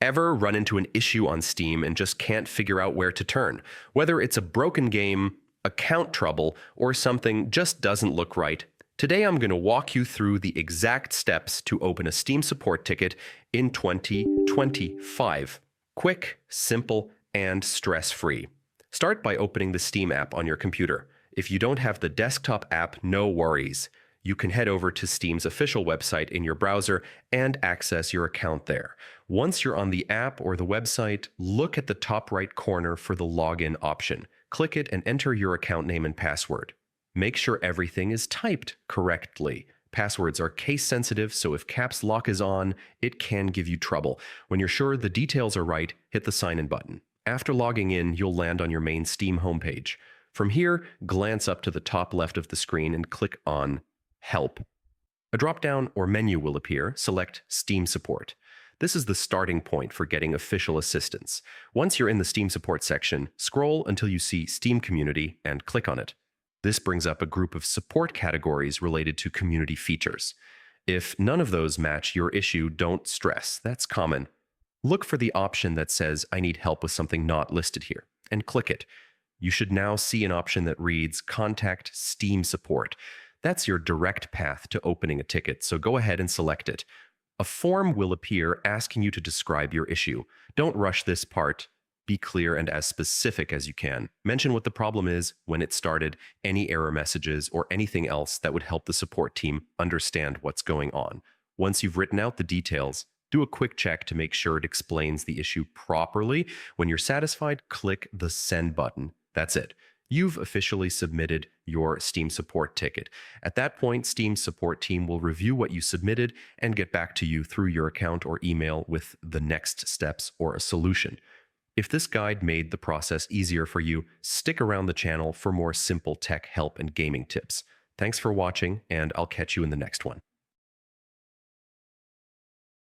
Ever run into an issue on Steam and just can't figure out where to turn? Whether it's a broken game, account trouble, or something just doesn't look right, today I'm going to walk you through the exact steps to open a Steam support ticket in 2025. Quick, simple, and stress-free. Start by opening the Steam app on your computer. If you don't have the desktop app, no worries. You can head over to Steam's official website in your browser and access your account there. Once you're on the app or the website, look at the top right corner for the login option. Click it and enter your account name and password. Make sure everything is typed correctly. Passwords are case sensitive, so if caps lock is on, it can give you trouble. When you're sure the details are right, hit the sign in button. After logging in, you'll land on your main Steam homepage. From here, glance up to the top left of the screen and click on Help. A drop-down or menu will appear. Select Steam Support. This is the starting point for getting official assistance. Once you're in the Steam Support section, scroll until you see Steam Community and click on it. This brings up a group of support categories related to community features. If none of those match your issue, don't stress. That's common. Look for the option that says, I need help with something not listed here, and click it. You should now see an option that reads, Contact Steam Support. That's your direct path to opening a ticket, so go ahead and select it. A form will appear asking you to describe your issue. Don't rush this part. Be clear and as specific as you can. Mention what the problem is, when it started, any error messages, or anything else that would help the support team understand what's going on. Once you've written out the details, do a quick check to make sure it explains the issue properly. When you're satisfied, click the Send button. That's it. You've officially submitted your Steam support ticket. At that point, Steam's support team will review what you submitted and get back to you through your account or email with the next steps or a solution. If this guide made the process easier for you, stick around the channel for more simple tech help and gaming tips. Thanks for watching, and I'll catch you in the next one.